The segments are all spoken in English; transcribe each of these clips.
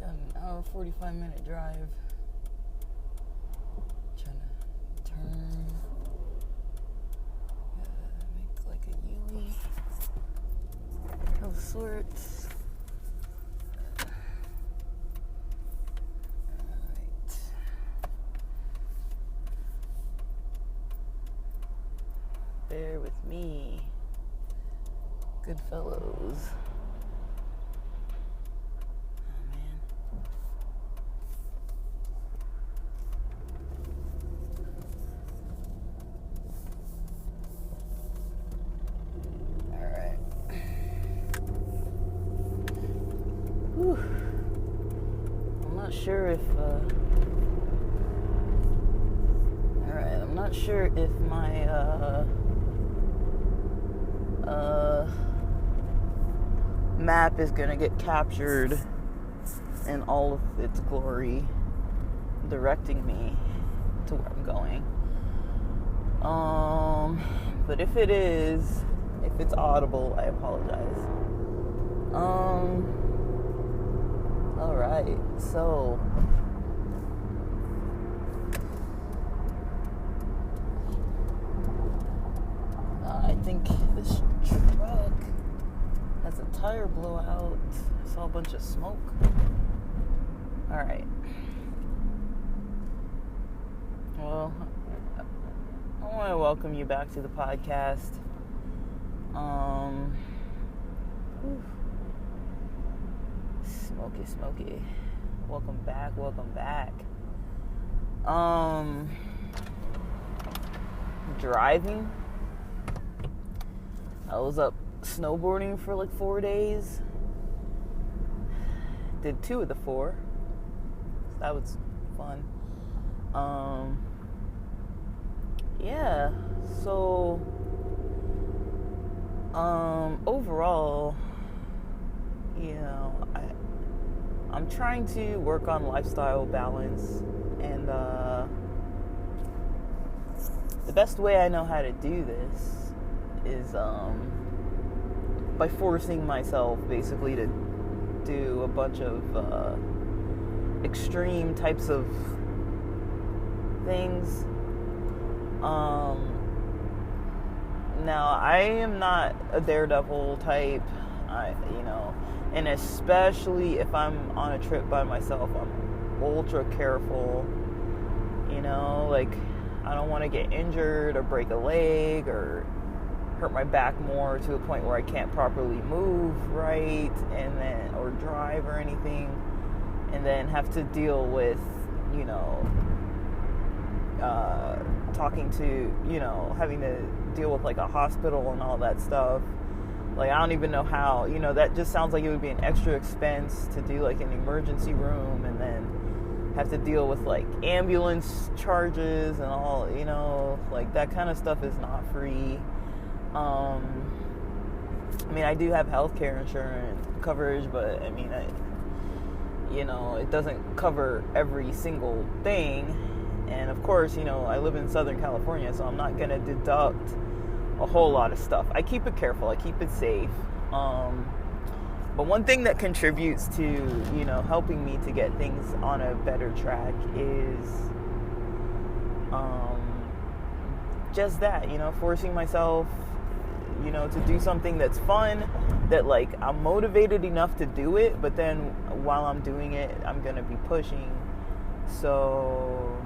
Got an hour 45-minute drive. Trying to turn. Make like a U of sorts. Alright. Bear with me, good fellows. I'm not sure if my map is gonna get captured in all of its glory, directing me to where I'm going. But if it is, if it's audible, I apologize. Alright, so I think this truck has a tire blowout. I saw a bunch of smoke. Alright. Well, I want to welcome you back to the podcast. Smoky. Welcome back. Driving. I was up snowboarding for like 4 days. Did 2 of the 4. So that was fun. Yeah. So overall, you know, I'm trying to work on lifestyle balance, and the best way I know how to do this is by forcing myself basically to do a bunch of extreme types of things. Now, I am not a daredevil type, and especially if I'm on a trip by myself, I'm ultra careful, like I don't want to get injured or break a leg or hurt my back more to a point where I can't properly move right, and then, or drive or anything, and then have to deal with, talking to, having to deal with like a hospital and all that stuff. Like, I don't even know how, that just sounds like it would be an extra expense to do like an emergency room, and then have to deal with like ambulance charges and all, like that kind of stuff is not free. I mean, I do have healthcare insurance coverage, but I mean, it doesn't cover every single thing. And of course, I live in Southern California, so I'm not going to deduct a whole lot of stuff. I keep it careful. I keep it safe. But one thing that contributes to, helping me to get things on a better track is just that, forcing myself, to do something that's fun, that like I'm motivated enough to do it, but then while I'm doing it, I'm going to be pushing. So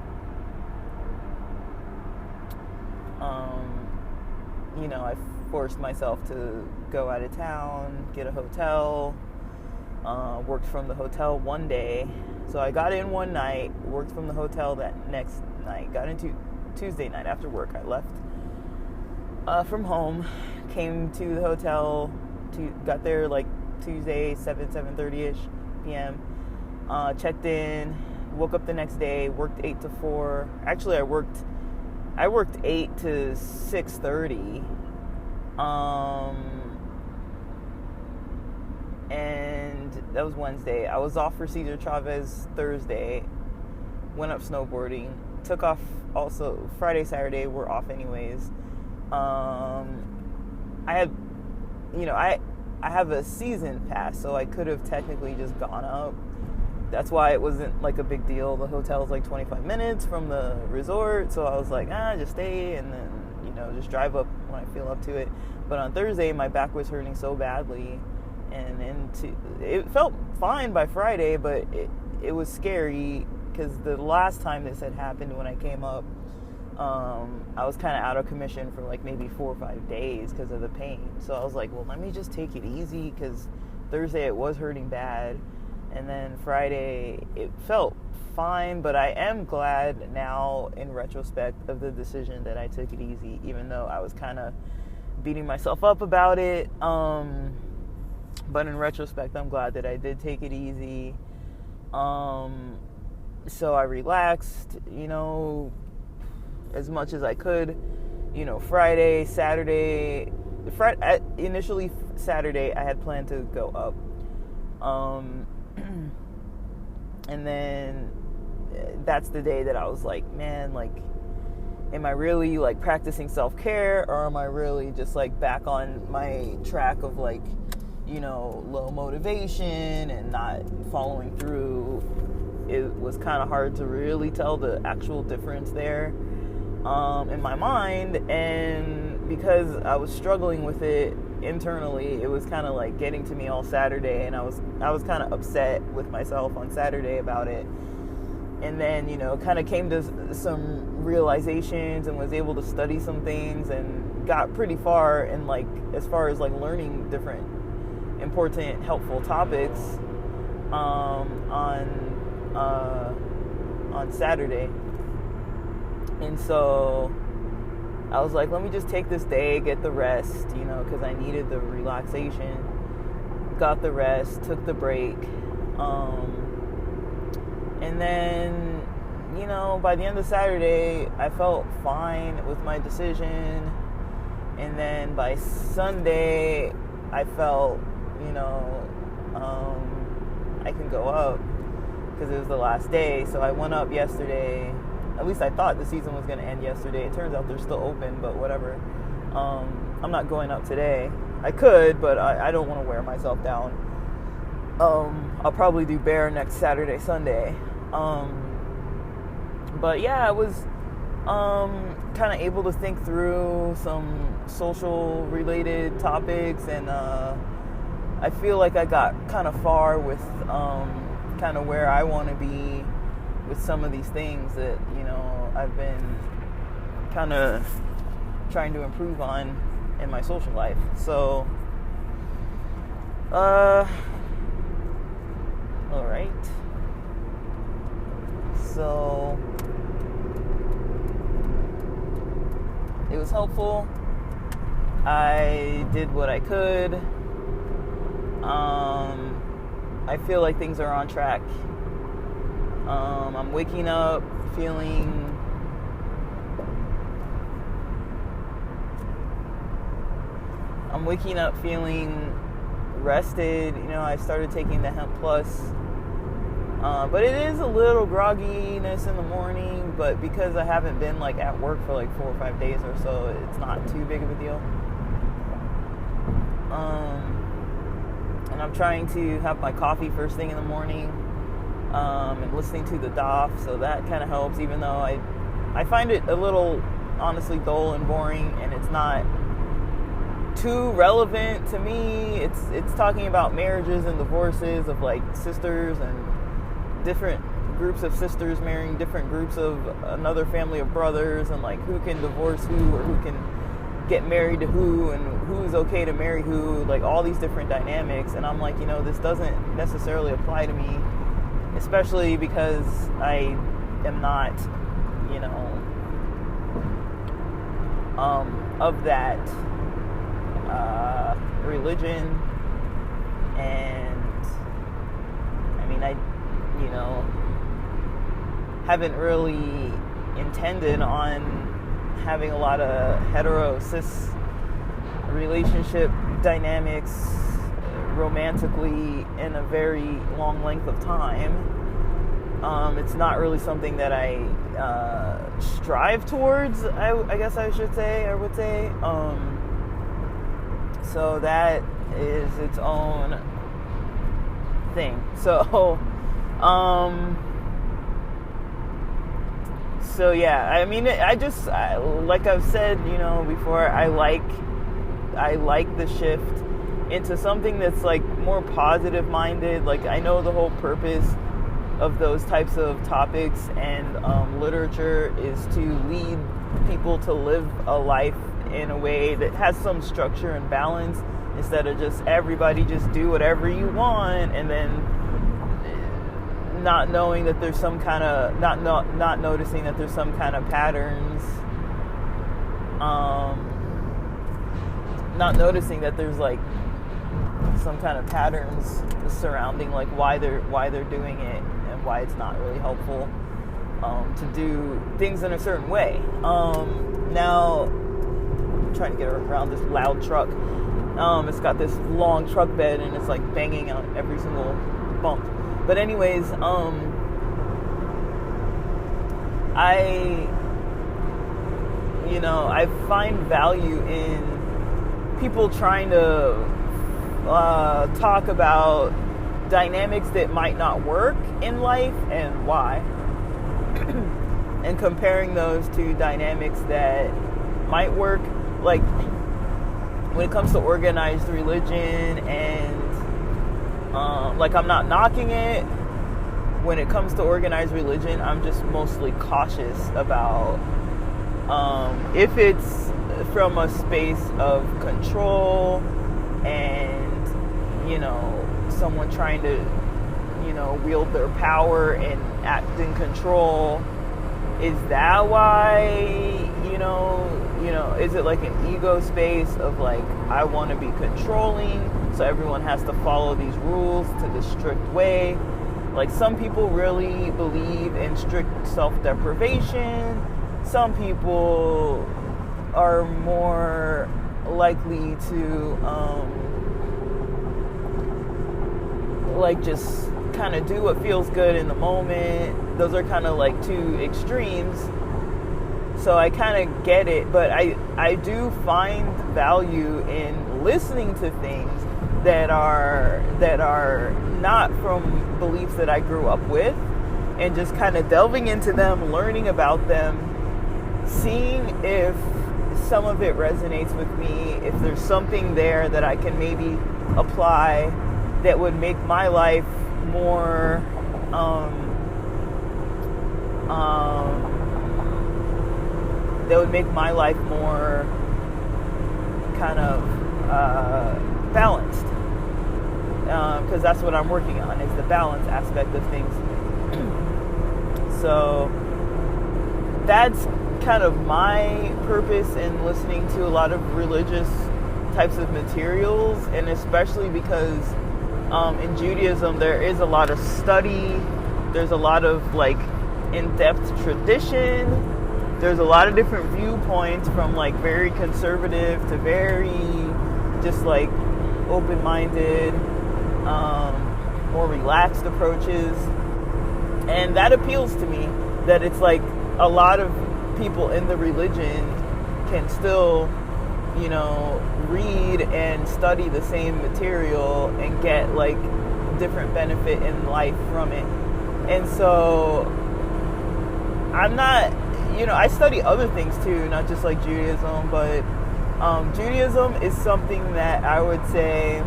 I forced myself to go out of town, get a hotel, worked from the hotel one day. So I got in one night, worked from the hotel that next night, got into Tuesday night after work. I left from home, came to the hotel, got there like Tuesday, 7:30ish p.m., checked in, woke up the next day, worked 8 to 4. Actually, I worked 8 to 6:30. And that was Wednesday. I was off for Cesar Chavez Thursday. Went up snowboarding. Took off also Friday, Saturday. We're off anyways. I had, I have a season pass, so I could have technically just gone up. That's why it wasn't like a big deal. The hotel's like 25 minutes from the resort, so I was like, just stay and then, just drive up when I feel up to it. But on Thursday, my back was hurting so badly, and it felt fine by Friday, but it was scary because the last time this had happened when I came up, I was kind of out of commission for like maybe 4 or 5 days because of the pain. So I was like, well, let me just take it easy, because Thursday it was hurting bad. And then Friday it felt fine, but I am glad now in retrospect of the decision that I took it easy, even though I was kind of beating myself up about it. But in retrospect, I'm glad that I did take it easy. So I relaxed, as much as I could, Friday, Saturday, initially Saturday, I had planned to go up. And then that's the day that I was like, man, like, am I really like practicing self-care, or am I really just like back on my track of like, low motivation and not following through? It was kind of hard to really tell the actual difference there in my mind, and because I was struggling with it internally, it was kind of like getting to me all Saturday, and I was kind of upset with myself on Saturday about it. And then, kind of came to some realizations and was able to study some things and got pretty far in like, as far as like learning different important, helpful topics on Saturday. And so I was like, let me just take this day, get the rest, because I needed the relaxation. Got the rest, took the break. And then, by the end of Saturday, I felt fine with my decision. And then by Sunday, I felt, I can go up, because it was the last day. So I went up yesterday. At least I thought the season was going to end yesterday. It turns out they're still open, but whatever. I'm not going up today. I could, but I don't want to wear myself down. I'll probably do bare next Saturday, Sunday. But yeah, I was kind of able to think through some social related topics, and I feel like I got kind of far with kind of where I want to be with some of these things that, I've been kind of trying to improve on in my social life. So, all right. So, it was helpful. I did what I could. I feel like things are on track. I'm waking up feeling rested. I started taking the Hemp Plus, but it is a little grogginess in the morning, but because I haven't been like at work for like 4 or 5 days or so, it's not too big of a deal. And I'm trying to have my coffee first thing in the morning, and listening to the DOF, so that kind of helps, even though I find it a little, honestly, dull and boring, and it's not too relevant to me. It's talking about marriages and divorces of like sisters and different groups of sisters marrying different groups of another family of brothers, and like who can divorce who, or who can get married to who, and who's okay to marry who, like all these different dynamics. And I'm like, this doesn't necessarily apply to me, especially because I am not, of that religion. And I mean, you know, haven't really intended on having a lot of hetero-cis relationship dynamics romantically in a very long length of time. It's not really something that I strive towards, I guess I would say. So that is its own thing. So yeah, I mean, like I've said, you know, before, I like the shift into something that's like more positive minded. Like, I know the whole purpose of those types of topics and literature is to lead people to live a life in a way that has some structure and balance, instead of just everybody just do whatever you want, and then not knowing that there's some kind of not noticing that there's some kind of patterns, not noticing that there's like some kind of patterns surrounding like why they're doing it, and why it's not really helpful to do things in a certain way. Now I'm trying to get around this loud truck. It's got this long truck bed, and it's like banging on every single bump. But anyways, I find value in people trying to talk about dynamics that might not work in life and why, and comparing those to dynamics that might work. Like, when it comes to organized religion, and like, I'm not knocking it. When it comes to organized religion, I'm just mostly cautious about if it's from a space of control and, you know, someone trying to, you know, wield their power and act in control. Is that why, you know, is it like an ego space of like, I want to be controlling, so everyone has to follow these rules to the strict way? Like, some people really believe in strict self-deprivation. Some people are more likely to like just kind of do what feels good in the moment. Those are kind of like two extremes. So I kind of get it, but I do find value in listening to things that are not from beliefs that I grew up with, and just kind of delving into them, learning about them, seeing if some of it resonates with me, if there's something there that I can maybe apply that would make my life more kind of balanced, because that's what I'm working on, is the balance aspect of things. So that's kind of my purpose in listening to a lot of religious types of materials, and especially because in Judaism there is a lot of study, there's a lot of like in-depth tradition, there's a lot of different viewpoints, from like very conservative to very just like open-minded, more relaxed approaches. And that appeals to me, that it's like a lot of people in the religion can still, you know, read and study the same material and get like different benefit in life from it. And so I'm not, you know, I study other things too, not just like Judaism, but Judaism is something that I would say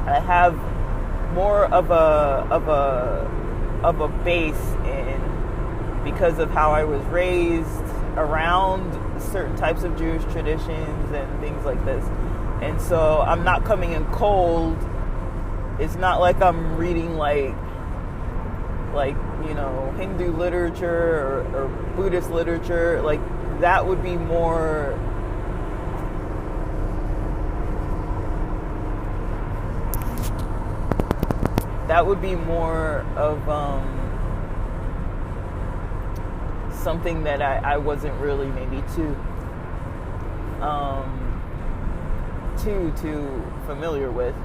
I have more of a base in, because of how I was raised around certain types of Jewish traditions and things like this. And so I'm not coming in cold. It's not like I'm reading like you know, Hindu literature or Buddhist literature. Like, that would be more that would be more of something that I wasn't really maybe too familiar with.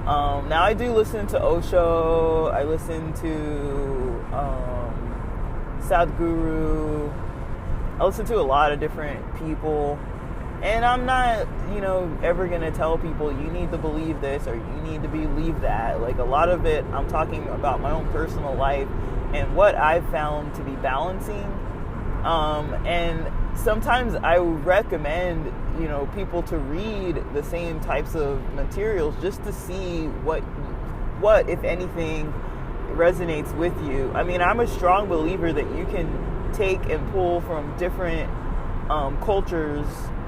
Now I do listen to Osho. I listen to Sadhguru. I listen to a lot of different people. And I'm not, ever going to tell people you need to believe this or you need to believe that. Like, a lot of it, I'm talking about my own personal life and what I've found to be balancing. And sometimes I recommend, people to read the same types of materials just to see what, if anything, resonates with you. I mean, I'm a strong believer that you can take and pull from different cultures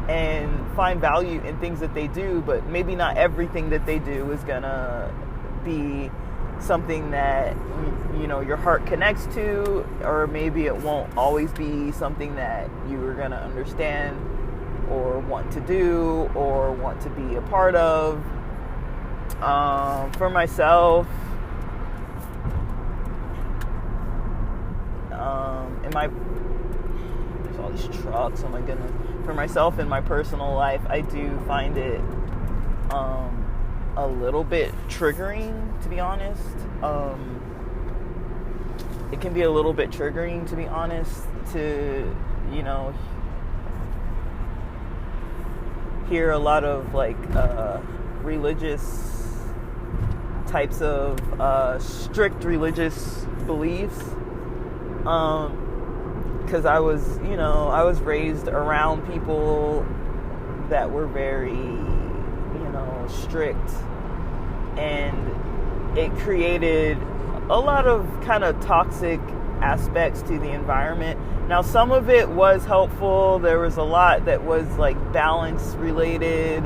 and find value in things that they do, but maybe not everything that they do is gonna be something that your heart connects to, or maybe it won't always be something that you are gonna understand or want to do or want to be a part of. For myself, there's all these trucks, oh my goodness. For myself in my personal life, I do find it a little bit triggering, to be honest. It can be a little bit triggering, to be honest, to, hear a lot of religious types of strict religious beliefs. Because I was raised around people that were very, strict, and it created a lot of kind of toxic aspects to the environment. Now, some of it was helpful. There was a lot that was balance related,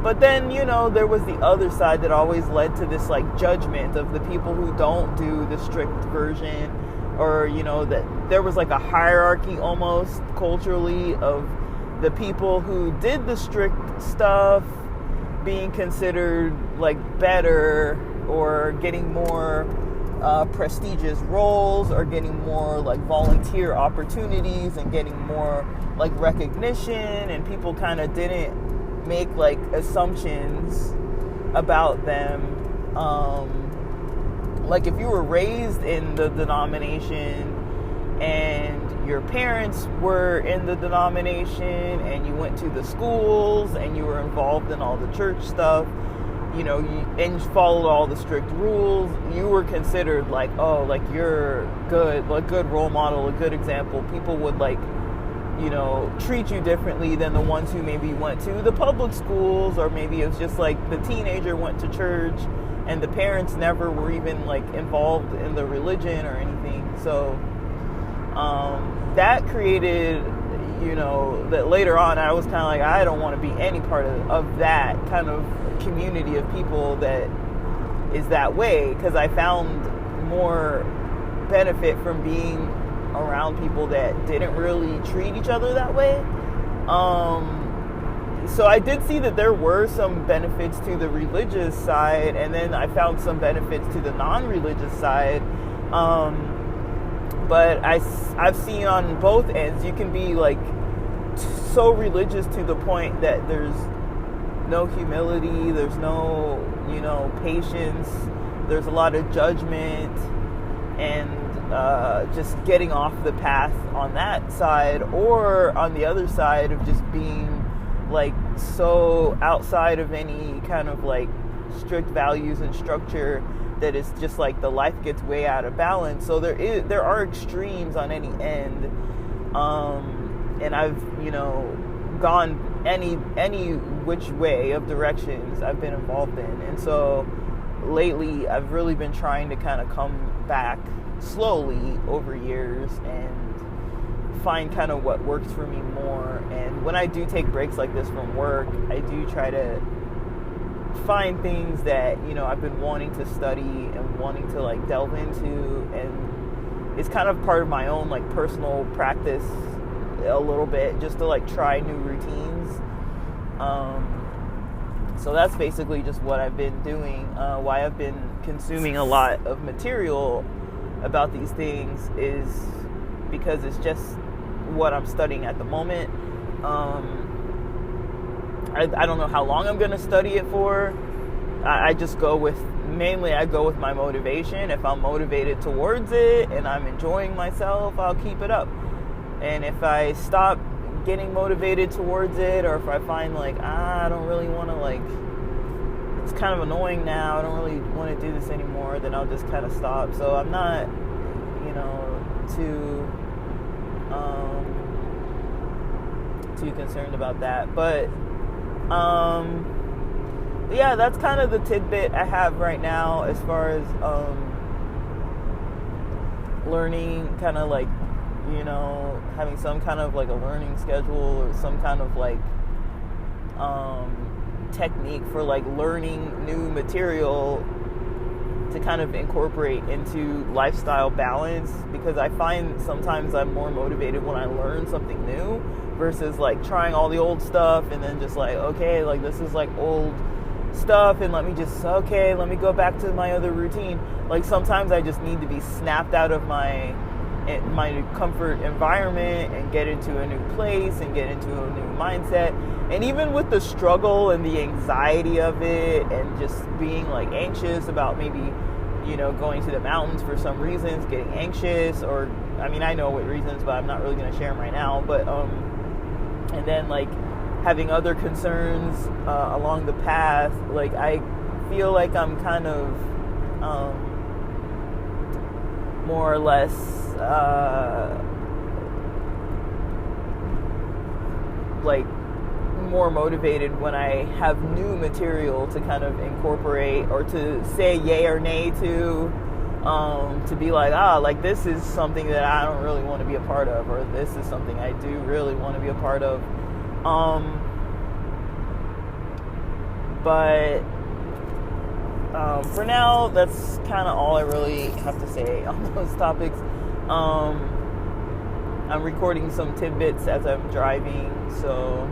but then, there was the other side that always led to this judgment of the people who don't do the strict version, or, that there was a hierarchy almost culturally of the people who did the strict stuff being considered better, or getting more prestigious roles, or getting more volunteer opportunities, and getting more recognition, and people kind of didn't make assumptions about them. If you were raised in the denomination and your parents were in the denomination and you went to the schools and you were involved in all the church stuff, and you followed all the strict rules, you were considered you're good, a good role model, a good example. People would treat you differently than the ones who maybe went to the public schools, or maybe it was just the teenager went to church and the parents never were even involved in the religion or anything. So that created, that later on I was kind of I don't want to be any part of that kind of community of people that is that way, because I found more benefit from being around people that didn't really treat each other that way. So I did see that there were some benefits to the religious side, and then I found some benefits to the non-religious side. But I've seen on both ends, you can be so religious to the point that there's no humility, there's no, patience, there's a lot of judgment, and just getting off the path on that side, or on the other side of just being so outside of any kind of strict values and structure that it's just the life gets way out of balance. So there are extremes on any end, and I've gone any which way of directions I've been involved in. And so lately I've really been trying to kind of come back slowly over years and find kind of what works for me more. And when I do take breaks like this from work, I do try to find things that I've been wanting to study and wanting to delve into, and it's kind of part of my own personal practice a little bit, just to try new routines. So that's basically just what I've been doing. Why I've been consuming a lot of material about these things is because it's just what I'm studying at the moment. I don't know how long I'm going to study it for. I just go with, mainly I go with my motivation. If I'm motivated towards it and I'm enjoying myself, I'll keep it up. And if I stop getting motivated towards it, or if I find like, I don't really want to, like, it's kind of annoying now, I don't really want to do this anymore, then I'll just kind of stop. So I'm not, too concerned about that. But yeah, that's kind of the tidbit I have right now as far as learning, kind of like, having some kind of like a learning schedule or some kind of like technique for like learning new material to kind of incorporate into lifestyle balance, because I find sometimes I'm more motivated when I learn something new versus like trying all the old stuff and then just like, okay, like this is like old stuff and let me go back to my other routine. Like sometimes I just need to be snapped out of my comfort environment and get into a new place and get into a new mindset. And even with the struggle and the anxiety of it and just being like anxious about maybe, going to the mountains for some reasons, getting anxious, or I know what reasons, but I'm not really going to share them right now. But and then like having other concerns along the path, like I feel like I'm kind of more or less like more motivated when I have new material to kind of incorporate or to say yay or nay to be like, like this is something that I don't really want to be a part of, or this is something I do really want to be a part of. But for now, that's kind of all I really have to say on those topics. I'm recording some tidbits as I'm driving, so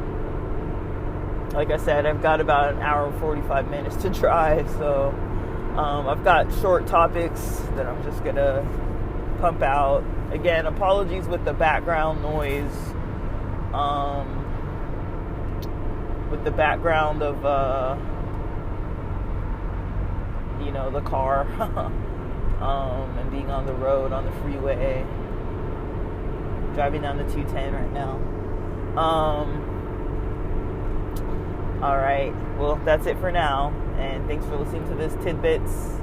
like I said, I've got about an hour and 45 minutes to drive, so I've got short topics that I'm just gonna pump out. Again, apologies with the background noise, with the background of the car and being on the road, on the freeway, driving down the 210 right now. All right, well, that's it for now, and thanks for listening to this tidbits.